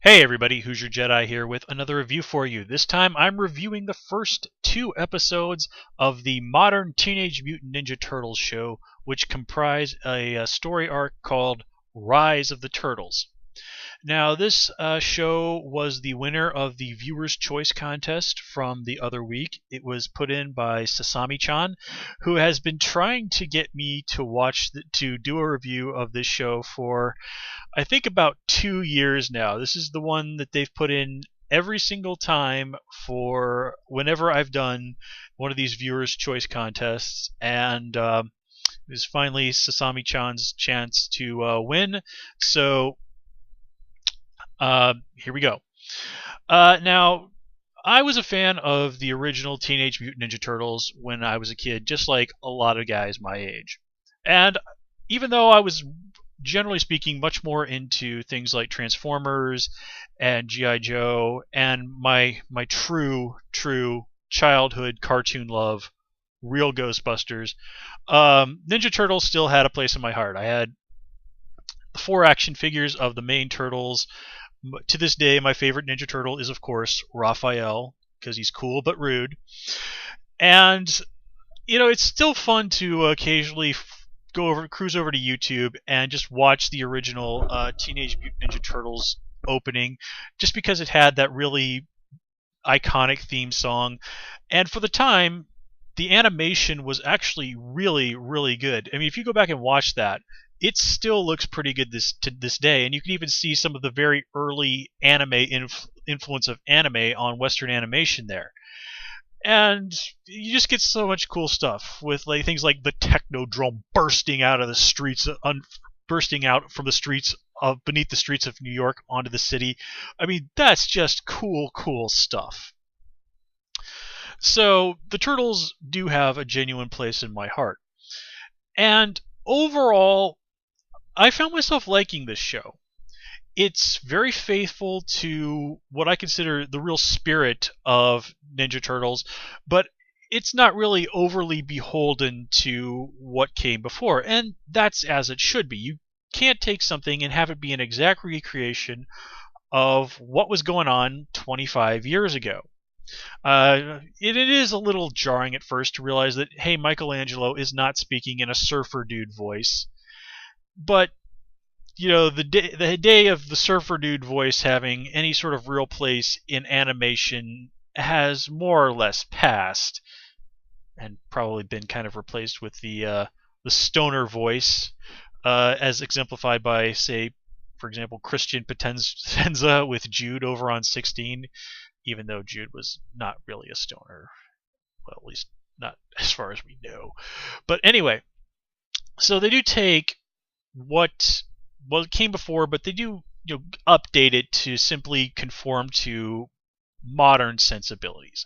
Hey everybody, Who's Your Jedi here with another review for you. This time I'm reviewing the first two episodes of the modern Teenage Mutant Ninja Turtles show, which comprise a story arc called Rise of the Turtles. Now, this show was the winner of the Viewer's Choice contest from the other week. It was put in by Sasami-chan, who has been trying to get me to do a review of this show for, I think, about 2 years now. This is the one that they've put in every single time for whenever I've done one of these Viewer's Choice contests, and it was finally Sasami-chan's chance to win. So here we go. Now, I was a fan of the original Teenage Mutant Ninja Turtles when I was a kid, just like a lot of guys my age. And even though I was, generally speaking, much more into things like Transformers and G.I. Joe and my true childhood cartoon love, real Ghostbusters, Ninja Turtles still had a place in my heart. I had the 4 action figures of the main Turtles. To this day, my favorite Ninja Turtle is, of course, Raphael, because he's cool but rude. And, it's still fun to occasionally cruise over to YouTube and just watch the original Teenage Mutant Ninja Turtles opening, just because it had that really iconic theme song. And for the time, the animation was actually really, really good. I mean, if you go back and watch that, it still looks pretty good to this day, and you can even see some of the very early influence of anime on Western animation there. And you just get so much cool stuff with things like the techno drum bursting out from the streets of beneath the streets of New York onto the city. I mean, that's just cool stuff. So the Turtles do have a genuine place in my heart, and overall, I found myself liking this show. It's very faithful to what I consider the real spirit of Ninja Turtles, but it's not really overly beholden to what came before, and that's as it should be. You can't take something and have it be an exact recreation of what was going on 25 years ago. It is a little jarring at first to realize that, hey, Michelangelo is not speaking in a surfer dude voice. But, the day of the surfer dude voice having any sort of real place in animation has more or less passed, and probably been kind of replaced with the stoner voice, as exemplified by, say, for example, Christian Potenza with Jude over on 16, even though Jude was not really a stoner. Well, at least not as far as we know. But anyway, so they do take what came before, but they do update it to simply conform to modern sensibilities.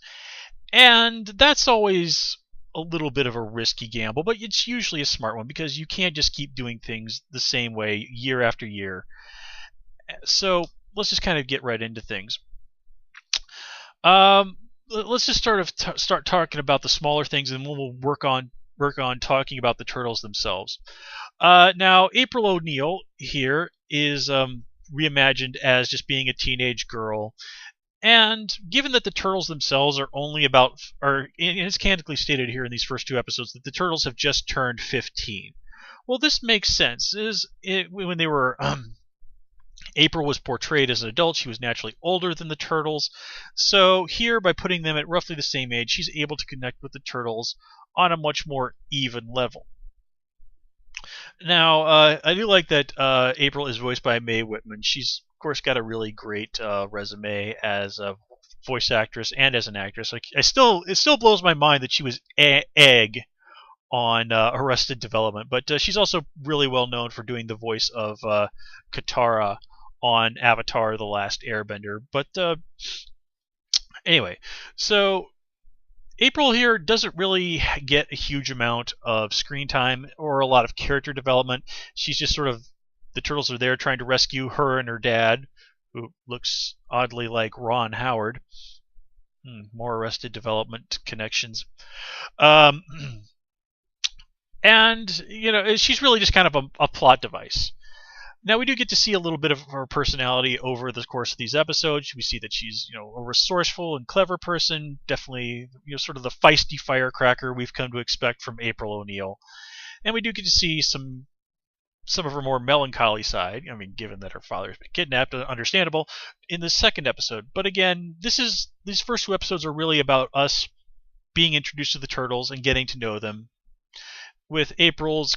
And that's always a little bit of a risky gamble, but it's usually a smart one because you can't just keep doing things the same way year after year. So let's just kind of get right into things. Let's just start talking about the smaller things, and then we'll work on talking about the Turtles themselves. Now, April O'Neil here is reimagined as just being a teenage girl, and given that the Turtles themselves it's candidly stated here in these first 2 episodes that the Turtles have just turned 15. Well, this makes sense. When they were April was portrayed as an adult, she was naturally older than the Turtles. So here, by putting them at roughly the same age, she's able to connect with the Turtles on a much more even level. Now, I do like that April is voiced by Mae Whitman. She's, of course, got a really great resume as a voice actress and as an actress. It still blows my mind that she was Egg on Arrested Development, but she's also really well known for doing the voice of Katara on Avatar: The Last Airbender. But anyway, so April here doesn't really get a huge amount of screen time or a lot of character development. She's just sort of, the Turtles are there trying to rescue her and her dad, who looks oddly like Ron Howard. More Arrested Development connections. And, she's really just kind of a plot device. Now we do get to see a little bit of her personality over the course of these episodes. We see that she's, a resourceful and clever person, definitely, sort of the feisty firecracker we've come to expect from April O'Neil. And we do get to see some of her more melancholy side. I mean, given that her father's been kidnapped, understandable in the second episode. But again, these first 2 episodes are really about us being introduced to the turtles and getting to know them, with April's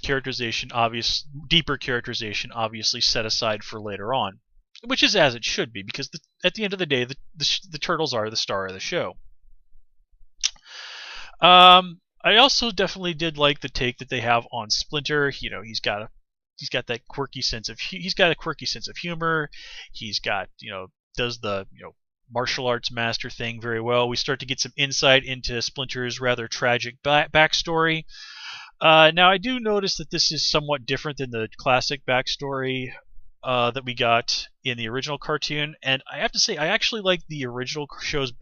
deeper characterization obviously set aside for later on, which is as it should be, because at the end of the day, the turtles are the star of the show. I also definitely did like the take that they have on Splinter. He's got a quirky sense of humor. He's got, does the martial arts master thing very well. We start to get some insight into Splinter's rather tragic backstory. Now, I do notice that this is somewhat different than the classic backstory that we got in the original cartoon, and I have to say I actually like the original show's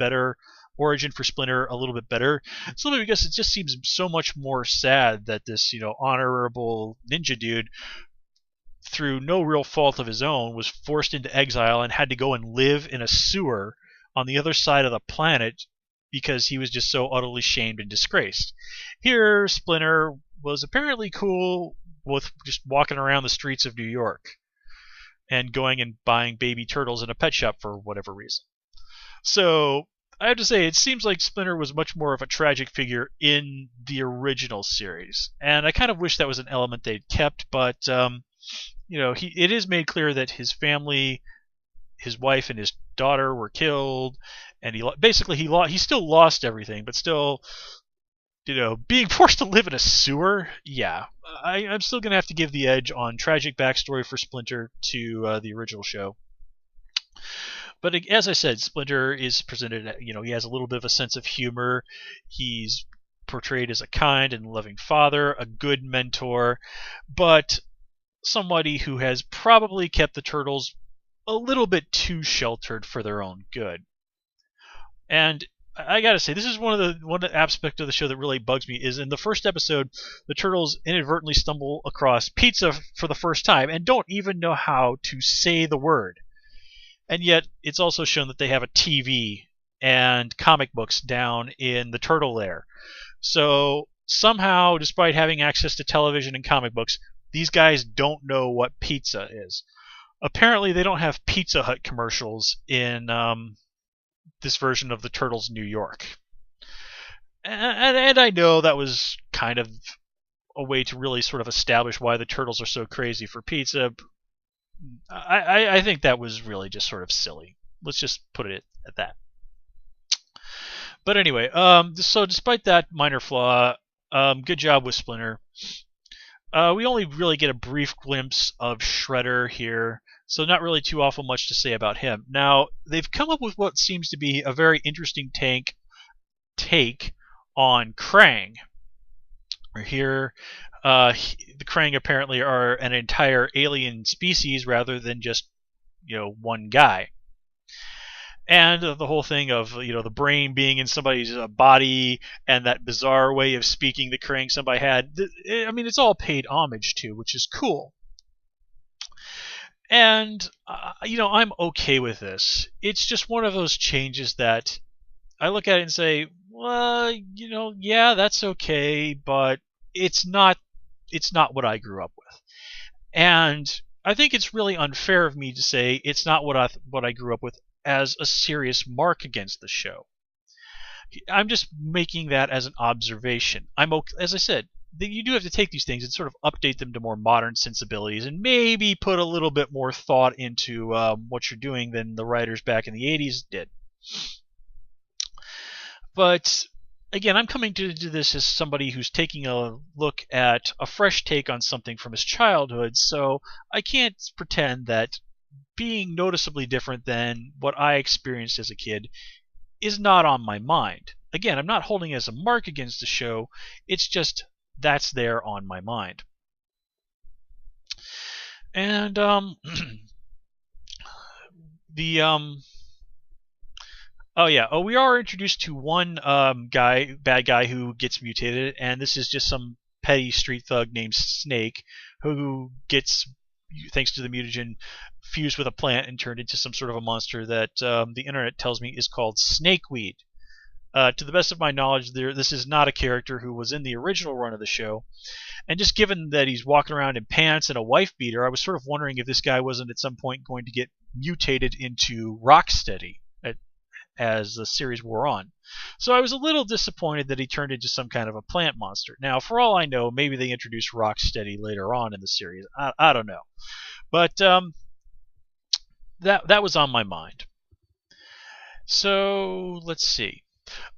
origin for Splinter a little bit better, simply because it just seems so much more sad that this honorable ninja dude, through no real fault of his own, was forced into exile and had to go and live in a sewer on the other side of the planet because he was just so utterly shamed and disgraced. Here, Splinter was apparently cool with just walking around the streets of New York and going and buying baby turtles in a pet shop for whatever reason. So I have to say, it seems like Splinter was much more of a tragic figure in the original series, and I kind of wish that was an element they'd kept, but it is made clear that his family, his wife and his daughter, were killed, and he still lost everything, but still, being forced to live in a sewer, yeah, I'm still gonna have to give the edge on tragic backstory for Splinter to the original show. But as I said, Splinter is presented, he has a little bit of a sense of humor. He's portrayed as a kind and loving father, a good mentor, but somebody who has probably kept the turtles a little bit too sheltered for their own good. And I gotta say, this is one of the aspect of the show that really bugs me, is in the first episode, the turtles inadvertently stumble across pizza for the first time and don't even know how to say the word. And yet, it's also shown that they have a TV and comic books down in the turtle lair. So somehow, despite having access to television and comic books, these guys don't know what pizza is. Apparently, they don't have Pizza Hut commercials in this version of the Turtles New York. And I know that was kind of a way to really sort of establish why the Turtles are so crazy for pizza. I think that was really just sort of silly. Let's just put it at that. But anyway, so despite that minor flaw, good job with Splinter. We only really get a brief glimpse of Shredder here, so not really too awful much to say about him. Now, they've come up with what seems to be a very interesting take on Krang. Here, the Krang apparently are an entire alien species rather than just, one guy. And the whole thing of, the brain being in somebody's body and that bizarre way of speaking that Krang somebody had, I mean, it's all paid homage to, which is cool. And, I'm okay with this. It's just one of those changes that I look at it and say, well, yeah, that's okay, but it's not what I grew up with. And I think it's really unfair of me to say it's not what I grew up with as a serious mark against the show. I'm just making that as an observation. As I said, you do have to take these things and sort of update them to more modern sensibilities and maybe put a little bit more thought into what you're doing than the writers back in the 80s did. But again, I'm coming to this as somebody who's taking a look at a fresh take on something from his childhood, so I can't pretend that being noticeably different than what I experienced as a kid is not on my mind. Again, I'm not holding it as a mark against the show, it's just that's there on my mind. And we are introduced to one bad guy who gets mutated, and this is just some petty street thug named Snake who gets thanks to the mutagen, fused with a plant and turned into some sort of a monster that the internet tells me is called snakeweed. To the best of my knowledge, this is not a character who was in the original run of the show. And just given that he's walking around in pants and a wife beater, I was sort of wondering if this guy wasn't at some point going to get mutated into Rocksteady as the series wore on. So I was a little disappointed that he turned into some kind of a plant monster. Now, for all I know, maybe they introduced Rocksteady later on in the series. I don't know. But that was on my mind. So let's see.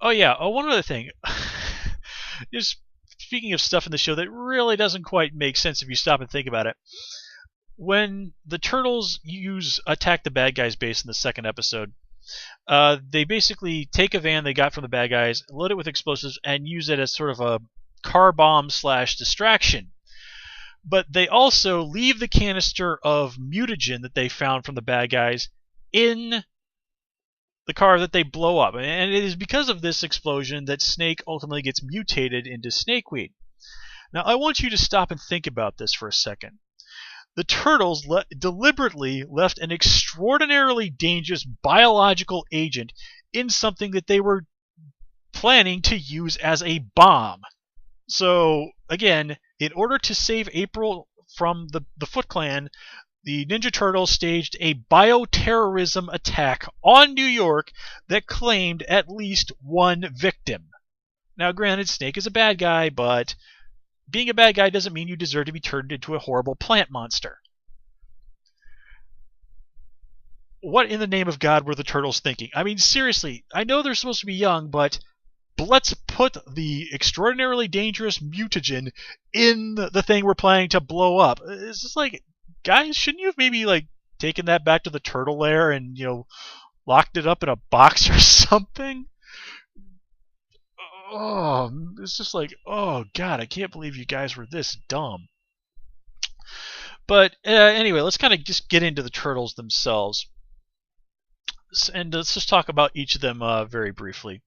Oh yeah. Oh, one other thing. Just speaking of stuff in the show that really doesn't quite make sense if you stop and think about it. When the Turtles attack the bad guys base in the second episode, they basically take a van they got from the bad guys, load it with explosives, and use it as sort of a car bomb / distraction. But they also leave the canister of mutagen that they found from the bad guys in the car that they blow up. And it is because of this explosion that Snake ultimately gets mutated into Snakeweed. Now, I want you to stop and think about this for a second. The Turtles deliberately left an extraordinarily dangerous biological agent in something that they were planning to use as a bomb. So, again, in order to save April from the Foot Clan, the Ninja Turtles staged a bioterrorism attack on New York that claimed at least one victim. Now, granted, Snake is a bad guy, but being a bad guy doesn't mean you deserve to be turned into a horrible plant monster. What in the name of God were the Turtles thinking? I mean, seriously, I know they're supposed to be young, but let's put the extraordinarily dangerous mutagen in the thing we're planning to blow up. It's just like, guys, shouldn't you have maybe taken that back to the turtle lair and locked it up in a box or something? Oh, it's just like, oh god, I can't believe you guys were this dumb. But anyway, let's kind of just get into the Turtles themselves, and let's just talk about each of them very briefly.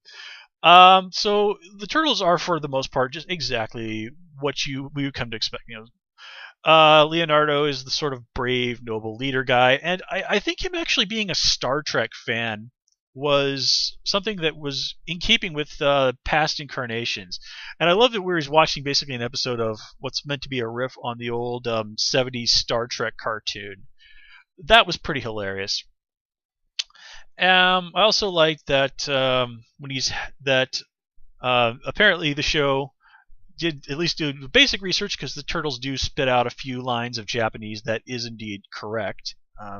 So the Turtles are, for the most part, just exactly what we would come to expect. Leonardo is the sort of brave, noble leader guy, and I think him actually being a Star Trek fan was something that was in keeping with past incarnations. And I love that we were watching basically an episode of what's meant to be a riff on the old 70s Star Trek cartoon. That was pretty hilarious. I also liked that apparently the show did at least do basic research, because the Turtles do spit out a few lines of Japanese that is indeed correct.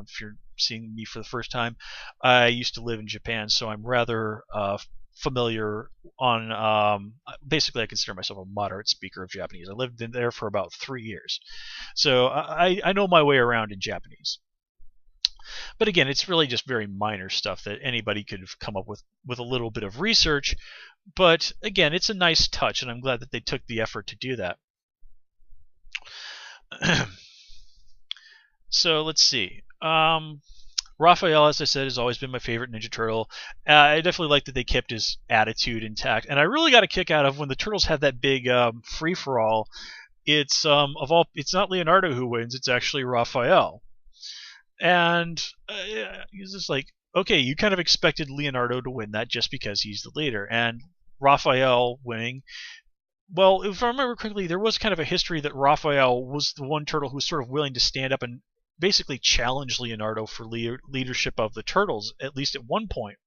If you're seeing me for the first time, I used to live in Japan, so I'm rather familiar on. Basically, I consider myself a moderate speaker of Japanese. I lived in there for about 3 years, so I know my way around in Japanese. But again, it's really just very minor stuff that anybody could have come up with a little bit of research. But again, it's a nice touch, and I'm glad that they took the effort to do that. So let's see. Raphael, as I said, has always been my favorite Ninja Turtle. I definitely like that they kept his attitude intact, and I really got a kick out of when the Turtles had that big free-for-all. It's not Leonardo who wins; it's actually Raphael. And he's just like, okay, you kind of expected Leonardo to win that just because he's the leader, and Raphael winning. Well, if I remember correctly, there was kind of a history that Raphael was the one turtle who was sort of willing to stand up and basically challenge Leonardo for leadership of the Turtles, at least at one point.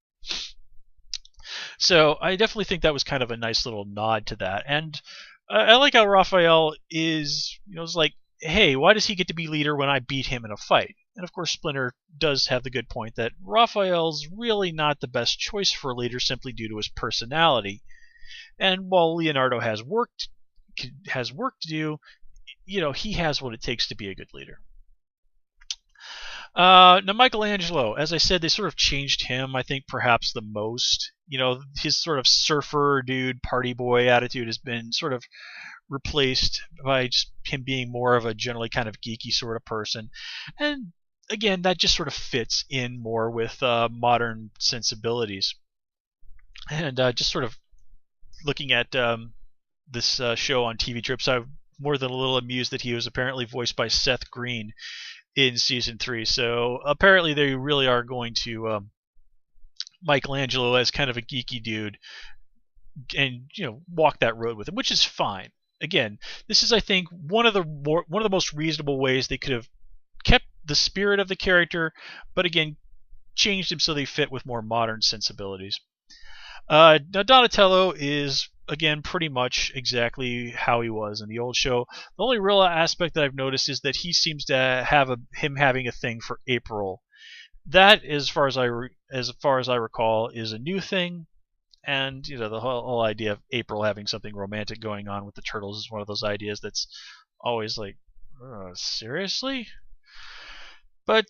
So I definitely think that was kind of a nice little nod to that. And I like how Raphael is, it's like, hey, why does he get to be leader when I beat him in a fight? And of course, Splinter does have the good point that Raphael's really not the best choice for a leader simply due to his personality. And while Leonardo has work to do, he has what it takes to be a good leader. Now, Michelangelo, as I said, they sort of changed him, I think, perhaps the most. His sort of surfer dude, party boy attitude has been sort of replaced by just him being more of a generally kind of geeky sort of person. And again, that just sort of fits in more with modern sensibilities. And just sort of looking at this show on TV Trips, I more than a little amused that he was apparently voiced by Seth Green in season 3. So apparently they really are going to Michelangelo as kind of a geeky dude and walk that road with him, which is fine. Again, this is, I think, one of the most reasonable ways they could have kept the spirit of the character, but again, changed him so they fit with more modern sensibilities. Now Donatello is, again, pretty much exactly how he was in the old show. The only real aspect that I've noticed is that he seems to have him having a thing for April. That, as far as I recall, is a new thing. And the whole idea of April having something romantic going on with the turtles is one of those ideas that's always like, seriously? But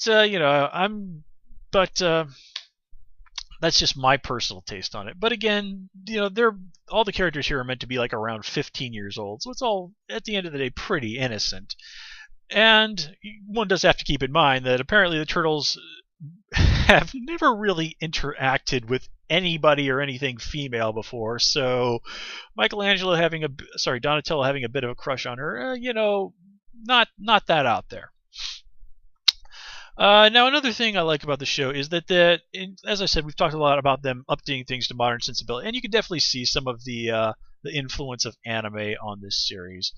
that's just my personal taste on it. But again, all the characters here are meant to be like around 15 years old, so it's all at the end of the day pretty innocent. And one does have to keep in mind that apparently the turtles have never really interacted with anybody or anything female before, so Donatello having a bit of a crush on her, not that out there. Now, another thing I like about the show is that, as I said, we've talked a lot about them updating things to modern sensibility, and you can definitely see some of the influence of anime on this series.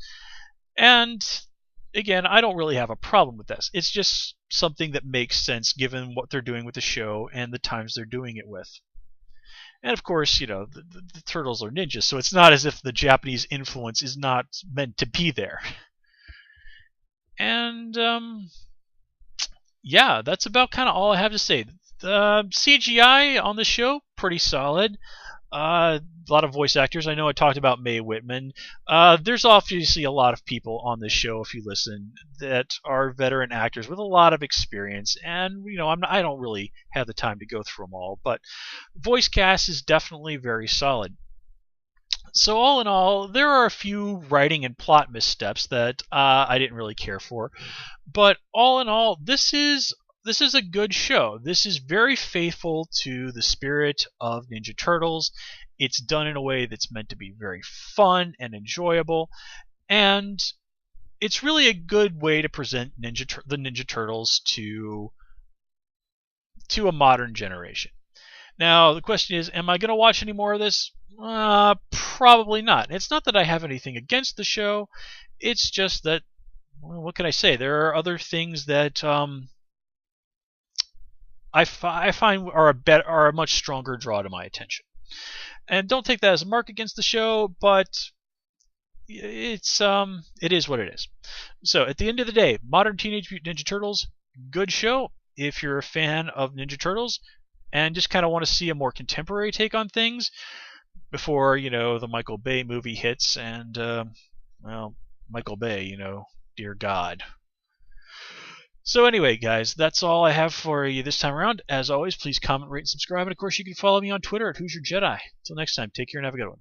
And again, I don't really have a problem with this. It's just something that makes sense given what they're doing with the show and the times they're doing it with. And of course, the turtles are ninjas, so it's not as if the Japanese influence is not meant to be there. And yeah, that's about kind of all I have to say. The CGI on the show, pretty solid. A lot of voice actors. I know I talked about Mae Whitman. There's obviously a lot of people on this show, if you listen, that are veteran actors with a lot of experience. And I don't really have the time to go through them all, but voice cast is definitely very solid. So all in all, there are a few writing and plot missteps that I didn't really care for, but all in all, this is a good show. This is very faithful to the spirit of Ninja Turtles. It's done in a way that's meant to be very fun and enjoyable, and it's really a good way to present the Ninja Turtles to a modern generation. Now, the question is, am I going to watch any more of this? Probably not. It's not that I have anything against the show. It's just that, well, what can I say? There are other things that I find are a much stronger draw to my attention. And don't take that as a mark against the show, but it is what it is. So at the end of the day, Modern Teenage Mutant Ninja Turtles, good show. If you're a fan of Ninja Turtles and just kind of want to see a more contemporary take on things before the Michael Bay movie hits, and well, Michael Bay, dear God. So anyway, guys, that's all I have for you this time around. As always, please comment, rate, and subscribe, and of course you can follow me on Twitter at Who's Your Jedi. Until next time, take care and have a good one.